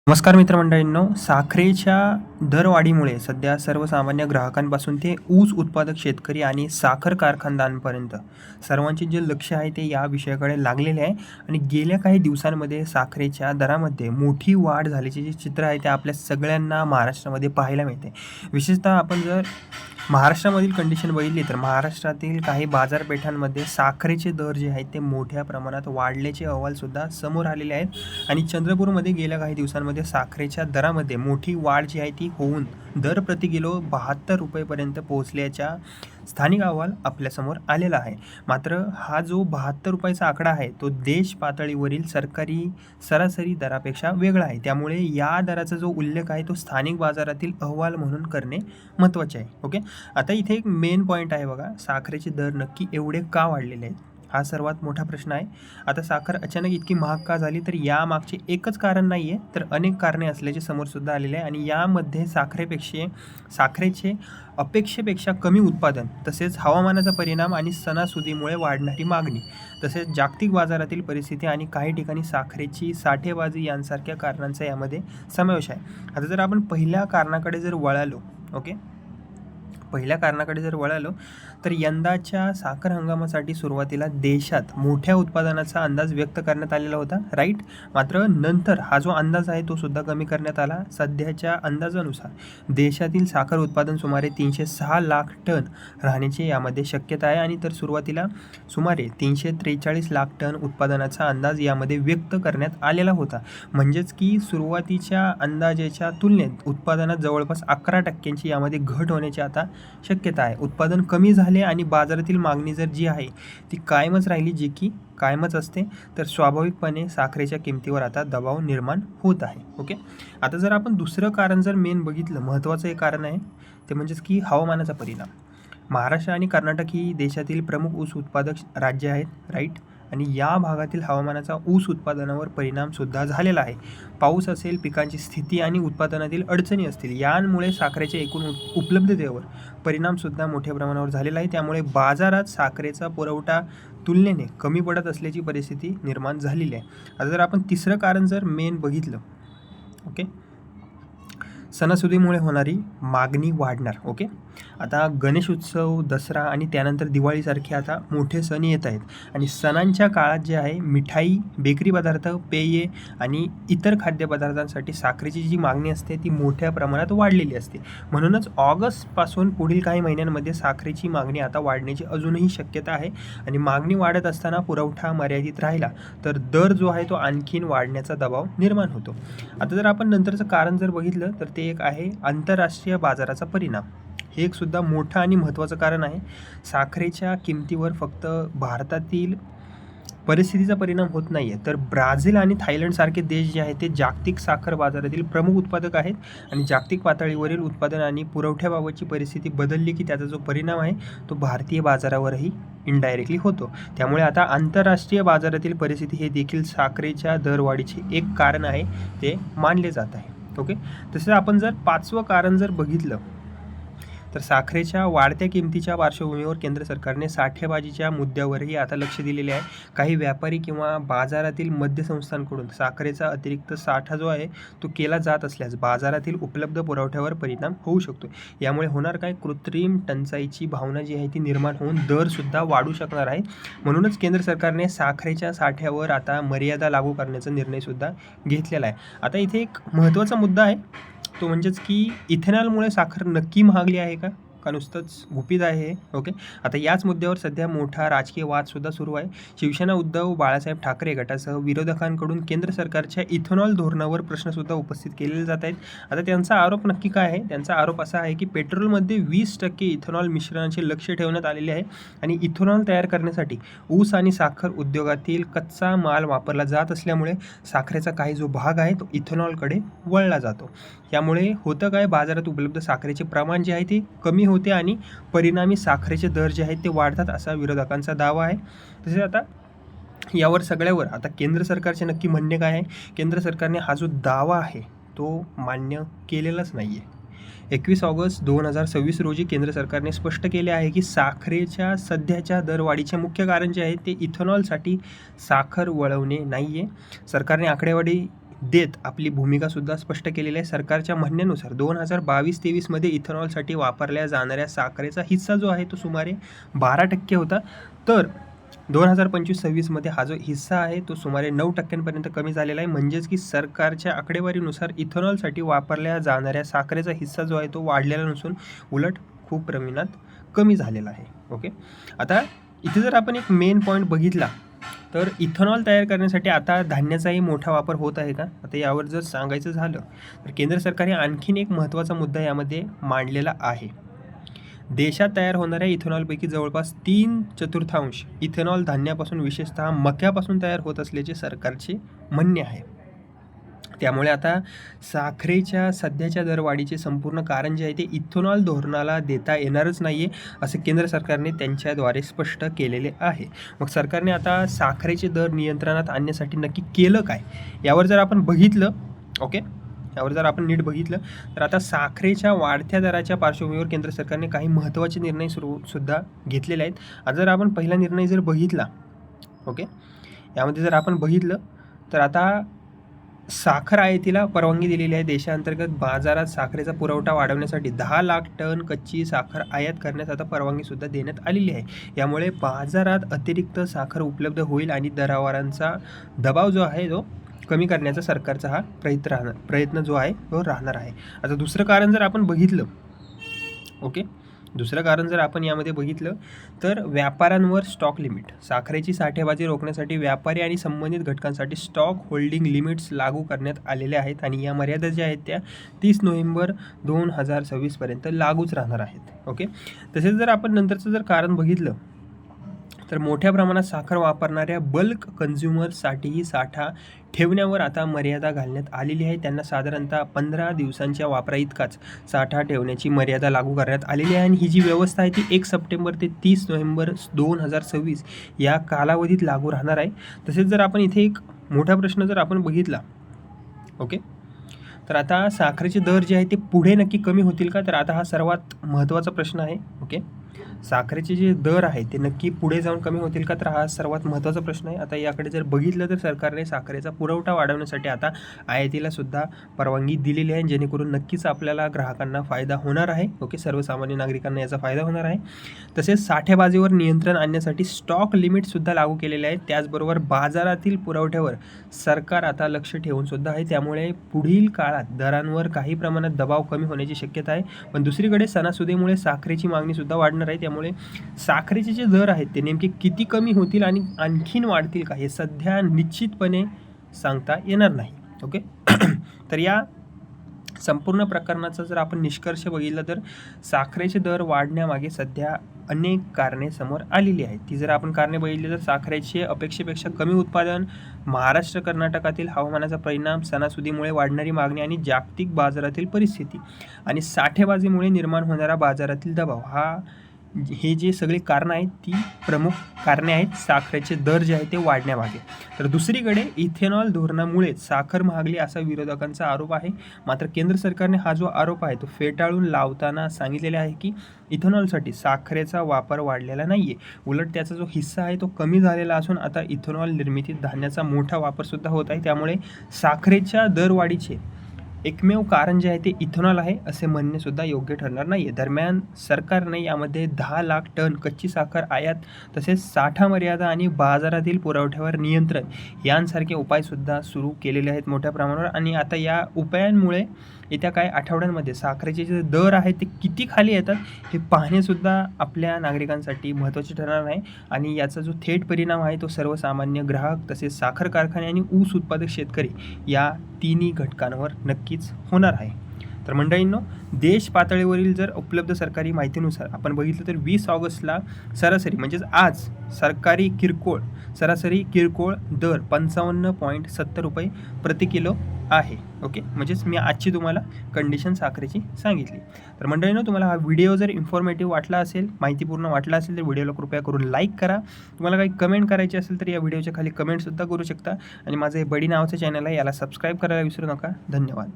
नमस्कार मित्रमंडळींनो, साखरेच्या दरवाढीमुळे सध्या सर्वसामान्य ग्राहकांपासून ते ऊस उत्पादक शेतकरी आणि साखर कारखानदारांपर्यंत सर्वांचे जे लक्ष आहे ते या विषयाकडे लागलेले आहे. आणि गेल्या काही दिवसांमध्ये साखरेच्या दरामध्ये मोठी वाढ झाल्याचे जे चित्र आहे ते आपल्या सगळ्यांना महाराष्ट्रामध्ये पाहायला मिळते. विशेषतः आपण जर महाराष्ट्रामधील कंडिशन बघितली तर महाराष्ट्रातील काही बाजारपेठांमध्ये साखरेचे दर जे आहेत ते मोठ्या प्रमाणात वाढल्याचे अहवालसुद्धा समोर आलेले आहेत. आणि चंद्रपूरमध्ये गेल्या काही दिवसांमध्ये साखरेच्या दरामध्ये मोठी वाढ जी आहे ती होऊन दर प्रति किलो 72 रुपयेपर्यंत पोहोचल्याच्या स्थानिक अहवाल आपल्यासमोर आलेला आहे. मात्र हा जो 72 रुपयाचा आकडा आहे तो देश पातळीवरील सरकारी सरासरी दरापेक्षा वेगळा आहे. त्यामुळे या दराचा जो उल्लेख आहे तो स्थानिक बाजारातील अहवाल म्हणून करणे महत्त्वाचे आहे. ओके, आता इथे एक मेन पॉईंट आहे बघा, साखरेचे दर नक्की एवढे का वाढलेले आहेत हा सर्वात मोठा प्रश्न आहे. आता साखर अचानक इतकी महाग का झाली, तर यामागचे एकच कारण नाही आहे तर अनेक कारणे असल्याचे समोरसुद्धा आलेले आहे. आणि यामध्ये साखरेचे अपेक्षेपेक्षा कमी उत्पादन, तसेच हवामानाचा परिणाम आणि सणासुदीमुळे वाढणारी मागणी, तसेच जागतिक बाजारातील परिस्थिती आणि काही ठिकाणी साखरेची साठेबाजी यांसारख्या कारणांचा यामध्ये समावेश आहे. आता जर आपण पहिल्या कारणाकडे जर वळालो तर यंदाच्या साखर हंगामासाठी सुरुवातीला देशात मोठ्या उत्पादनाचा अंदाज व्यक्त करण्यात आलेला होता, राईट. मात्र नंतर हा जो अंदाज आहे तो सुद्धा कमी करण्यात आला. सध्याच्या अंदाजानुसार देशातील साखर उत्पादन सुमारे 306 लाख टन राहण्याची यामध्ये शक्यता आहे. आणि तर सुरुवातीला सुमारे 343 लाख टन उत्पादनाचा अंदाज यामध्ये व्यक्त करण्यात आलेला होता. म्हणजेच की सुरुवातीच्या अंदाजाच्या तुलनेत उत्पादनात जवळपास 11% यामध्ये घट होण्याची आता शक्यता आहे. उत्पादन कमी झाले आणि बाजारातील मागणी जर जी आहे ती कायमच राहिली, जी की कायमच असते, तर स्वाभाविकपणे साखरेच्या किमतीवर आता दबाव निर्माण होत आहे. ओके, आता जर आपण दुसरं कारण जर मेन बघितलं, महत्त्वाचं एक कारण आहे ते म्हणजेच की हवामानाचा परिणाम. महाराष्ट्र आणि कर्नाटक ही देशातील प्रमुख ऊस उत्पादक राज्य आहेत, राईट. आणि या भागातील हवामानाचा ऊस उत्पादनावर परिणामसुद्धा झालेला आहे. पाऊस असेल, पिकांची स्थिती आणि उत्पादनातील अडचणी असतील, यांमुळे साखरेच्या एकूण उपलब्धतेवर परिणामसुद्धा मोठ्या प्रमाणावर झालेला आहे. त्यामुळे बाजारात साखरेचा पुरवठा तुलनेने कमी पडत असल्याची परिस्थिती निर्माण झालेली आहे. आता जर आपण तिसरं कारण जर मेन बघितलं, ओके, सणासुदीमुळे होणारी मागणी वाढणार. ओके, आता गणेश उत्सव, दसरा आणि त्यानंतर दिवाळीसारखे आता मोठे सण येत आहेत. आणि सणांच्या काळात जे आहे मिठाई, बेकरी पदार्थ, पेये आणि इतर खाद्यपदार्थांसाठी साखरेची जी मागणी असते ती मोठ्या प्रमाणात वाढलेली असते. म्हणूनच ऑगस्टपासून पुढील काही महिन्यांमध्ये साखरेची मागणी आता वाढण्याची अजूनही शक्यता आहे. आणि मागणी वाढत असताना पुरवठा मर्यादित राहिला तर दर जो आहे तो आणखीन वाढण्याचा दबाव निर्माण होतो. आता जर आपण नंतरचं कारण जर बघितलं तर ते एक आहे आंतरराष्ट्रीय बाजाराचा परिणाम. हे एक सुद्धा मोठं आणि महत्त्वाचं कारण आहे. साखरेच्या किमतीवर फक्त भारतातील परिस्थितीचा परिणाम होत नाही आहे, तर ब्राझील आणि थायलंडसारखे देश जे आहेत ते जागतिक साखर बाजारातील प्रमुख उत्पादक आहेत. आणि जागतिक पातळीवरील उत्पादन आणि पुरवठ्याबाबतची परिस्थिती बदलली की त्याचा जो परिणाम आहे तो भारतीय बाजारावरही इनडायरेक्टली होतो. त्यामुळे आता आंतरराष्ट्रीय बाजारातील परिस्थिती हे देखील साखरेच्या दरवाढीचे एक कारण आहे, ते मानले जात आहे. ओके, तसं आपण जर पाचवं कारण जर बघितलं तर साखरेच्या वाढत्या किमतीच्या पार्श्वभूमीवर केंद्र सरकारने साठेबाजीच्या मुद्द्यावरही आता लक्ष दिलेले आहे. काही व्यापारी किंवा बाजारातील मध्यसंस्थांकडून साखरेचा अतिरिक्त साठा जो आहे तो केला जात असल्यास बाजारातील उपलब्ध पुरवठ्यावर परिणाम होऊ शकतो. यामुळे होणार काय, कृत्रिम टंचाईची भावना जी आहे ती निर्माण होऊन दरसुद्धा वाढू शकणार आहे. म्हणूनच केंद्र सरकारने साखरेच्या साठ्यावर आता मर्यादा लागू करण्याचा निर्णयसुद्धा घेतलेला आहे. आता इथे एक महत्त्वाचा मुद्दा आहे तो म्हणजेच की इथेनॉलमुळे साखर नक्की महागली आहे का नुसतंच गुपित आहे हे. ओके, आता याच मुद्द्यावर सध्या मोठा राजकीय वादसुद्धा सुरू आहे. शिवसेना उद्धव बाळासाहेब ठाकरे गटासह विरोधकांकडून केंद्र सरकारच्या इथेनॉल धोरणावर प्रश्नसुद्धा उपस्थित केलेले जात आहेत. आता त्यांचा आरोप नक्की काय आहे, त्यांचा आरोप असा आहे की पेट्रोलमध्ये 20% इथेनॉल मिश्रणाचे लक्ष ठेवण्यात आलेले आहे. आणि इथेनॉल तयार करण्यासाठी ऊस आणि साखर उद्योगातील कच्चा माल वापरला जात असल्यामुळे साखरेचा काही जो भाग आहे तो इथेनॉलकडे वळला जातो. यामुळे होतं काय, बाजारात उपलब्ध साखरेचे प्रमाण जे आहे ते कमी होते आणि परिणामी साखरेचे दर जे आहेत ते वाढतात असा विरोधकांचा दावा आहे. तसेच आता यावर सगळ्यावर आता केंद्र सरकारचे नक्की म्हणणे काय आहे, केंद्र सरकारने हा जो दावा आहे तो मान्य केलेलाच नाही आहे. 21 ऑगस्ट 2026 रोजी केंद्र सरकारने स्पष्ट केले आहे की साखरेच्या सध्याच्या दरवाढीचे मुख्य कारण जे आहे ते इथेनॉलसाठी साखर वळवणे नाही आहे. सरकारने आकडेवारी देत आपली भूमिकासुद्धा स्पष्ट केलेली आहे. सरकारच्या म्हणण्यानुसार 2022-23मध्ये इथेनॉलसाठी वापरल्या जाणाऱ्या साखरेचा हिस्सा जो आहे तो सुमारे 12% होता, तर 2025-26मध्ये हा जो हिस्सा आहे तो सुमारे 9% कमी झालेला आहे. म्हणजेच की सरकारच्या आकडेवारीनुसार इथेनॉलसाठी वापरल्या जाणाऱ्या साखरेचा हिस्सा जो आहे तो वाढलेला नसून उलट खूप प्रमाणात कमी झालेला आहे. ओके, आता इथे जर आपण एक मेन पॉईंट बघितला तर इथेनॉल तयार करण्यासाठी आता धान्याचाही मोठा वापर होत आहे का? आता यावर जर सांगायचं झालं तर केंद्र सरकारने आणखीन एक महत्त्वाचा मुद्दा यामध्ये मांडलेला आहे. देशात तयार होणाऱ्या इथेनॉलपैकी जवळपास 3/4 इथेनॉल धान्यापासून विशेषतः मक्यापासून तयार होत असल्याचे सरकारचे म्हणणे आहे. त्यामुळे आता साखरेच्या सध्याच्या दरवाढीचे संपूर्ण कारण जे आहे ते इथेनॉल धोरणाला देता येणारच नाही आहे, असं केंद्र सरकारने त्यांच्याद्वारे स्पष्ट केलेले आहे. मग सरकारने आता साखरेचे दर नियंत्रणात आणण्यासाठी नक्की केलं काय, यावर जर आपण बघितलं, ओके, यावर जर आपण नीट बघितलं तर आता साखरेच्या वाढत्या दराच्या पार्श्वभूमीवर केंद्र सरकारने काही महत्त्वाचे निर्णय सुद्धा घेतलेले आहेत. आता जर आपण पहिला निर्णय जर बघितला, ओके, यामध्ये जर आपण बघितलं तर आता साखर आयातीला परवानगी दिलेली आहे. देशांतर्गत बाजारात साखरेचा पुरवठा वाढवण्यासाठी 10 लाख टन कच्ची साखर आयात करण्यास आता परवानगीसुद्धा देण्यात आलेली आहे. यामुळे बाजारात अतिरिक्त साखर उपलब्ध होईल आणि दरावारांचा दबाव जो आहे तो कमी करण्याचा सरकारचा हा प्रयत्न जो आहे तो राहणार आहे. आता दुसरं कारण जर आपण बघितलं, ओके, दुसरं कारण जर आपण यामध्ये बघितलं तर व्यापाऱ्यांवर स्टॉक लिमिट. साखरेची साठेबाजी रोखण्यासाठी व्यापारी आणि संबंधित घटकांसाठी स्टॉक होल्डिंग लिमिट्स लागू करण्यात आलेल्या आहेत आणि या मर्यादा ज्या आहेत त्या 30 नोव्हेंबर 2026पर्यंत लागूच राहणार आहेत. ओके, तसेच जर आपण नंतरचं जर कारण बघितलं तर मोठ्या प्रमाणात साखर वापरणाऱ्या बल्क कन्झ्युमरसाठीही साठा ठेवण्यावर आता मर्यादा घालण्यात आलेली आहे. त्यांना साधारणतः 15 दिवसांच्या वापराइतकाच साठा ठेवण्याची मर्यादा लागू करण्यात आलेली आहे आणि ही जी व्यवस्था आहे ती 1 सप्टेंबर ते 30 नोव्हेंबर 2026 या कालावधीत लागू राहणार आहे. तसेच जर आपण इथे एक मोठा प्रश्न जर आपण बघितला, ओके, तर आता साखरेचे दर जे आहे ते पुढे नक्की कमी होतील का? तर आता हा सर्वात महत्त्वाचा प्रश्न आहे. ओके, साखरेचे जे दर आहे ते नक्की पुढे जाऊन कमी होतील का? तर हा सर्वात महत्त्वाचा प्रश्न आहे. आता याकडे जर बघितलं तर सरकारने साखरेचा पुरवठा वाढवण्यासाठी आता आयातीला सुद्धा परवानगी दिलेली आहे, जेणेकरून नक्कीच आपल्याला ग्राहकांना फायदा होणार आहे. ओके, सर्वसामान्य नागरिकांना याचा फायदा होणार आहे. तसेच साठेबाजीवर नियंत्रण आणण्यासाठी स्टॉक लिमिटसुद्धा लागू केलेले आहेत. त्याचबरोबर बाजारातील पुरवठ्यावर सरकार आता लक्ष ठेवून सुद्धा आहे. त्यामुळे पुढील काळात दरांवर काही प्रमाणात दबाव कमी होण्याची शक्यता आहे. पण दुसरीकडे सणासुदीमुळे साखरेची मागणीसुद्धा वाढणार आहे. त्यामुळे साखरेचे जे दर आहेत ते नेमके किती कमी होतील आणि आणखीन वाढतील का, हे सध्या निश्चितपणे सांगता येणार नाही. ओके, तर या संपूर्ण प्रकरणाचा जर आपण निष्कर्ष बघितला तर साखरेचे दर वाढण्यामागे सध्या अनेक कारणे समोर आलेली आहेत. ती जर आपण कारणे बघितली तर साखरेचे अपेक्षेपेक्षा कमी उत्पादन, महाराष्ट्र कर्नाटकातील हवामानाचा परिणाम, सणासुदीमुळे वाढणारी मागणी आणि जागतिक बाजारातील परिस्थिती आणि साठेबाजीमुळे निर्माण होणारा बाजारातील दबाव, हे जे सगळे कारणं आहेत ती प्रमुख कारणे आहेत साखरेचे दर जे आहे ते वाढण्यामागे. तर दुसरीकडे इथेनॉल धोरणामुळे साखर महागली असा विरोधकांचा आरोप आहे. मात्र केंद्र सरकारने हा जो आरोप आहे तो फेटाळून लावताना सांगितलेले आहे की इथेनॉलसाठी साखरेचा वापर वाढलेला नाही आहे, उलट त्याचा जो हिस्सा आहे तो कमी झालेला असून आता इथेनॉल निर्मितीत धान्याचा मोठा वापरसुद्धा होत आहे. त्यामुळे साखरेच्या दरवाढीचे एकमेव कारण जे आहे ते इथेनॉल आहे असे म्हणणेसुद्धा योग्य ठरणार नाही आहे. दरम्यान सरकारने यामध्ये 10 लाख टन कच्ची साखर आयात, तसेच साठा मर्यादा आणि बाजारातील पुरवठ्यावर नियंत्रण यांसारखे उपायसुद्धा सुरू केलेले आहेत मोठ्या प्रमाणावर. आणि आता या उपायांमुळे येत्या काही आठवड्यांमध्ये साखरेचे जे दर आहेत ते किती खाली येतात हे पाहणेसुद्धा आपल्या नागरिकांसाठी महत्त्वाचे ठरणार आहे. आणि याचा जो थेट परिणाम आहे तो सर्वसामान्य ग्राहक, तसेच साखर कारखाने आणि ऊस उत्पादक शेतकरी या तिन्ही घटकांवर नक्कीच होणार आहे. तर मंडळींनो, देश पातळीवरील जर उपलब्ध सरकारी माहितीनुसार आपण बघितलं तर 20 ऑगस्टला सरासरी म्हणजेच आज सरकारी सरासरी किरकोळ दर 55.70 रुपये प्रति किलो आहे. ओके, म्हणजेच मी आजची तुम्हाला कंडिशन साखरेची सांगितली. तर मंडळींनो, तुम्हाला हा व्हिडिओ जर इन्फॉर्मेटिव्ह वाटला असेल, माहितीपूर्ण वाटला असेल तर व्हिडिओला कृपया करून लाईक करा. तुम्हाला काही कमेंट करायची असेल तर या व्हिडिओच्या खाली कमेंटसुद्धा करू शकता. आणि माझं हे बडी नावाचं चॅनल आहे, याला सबस्क्राईब करायला विसरू नका. धन्यवाद.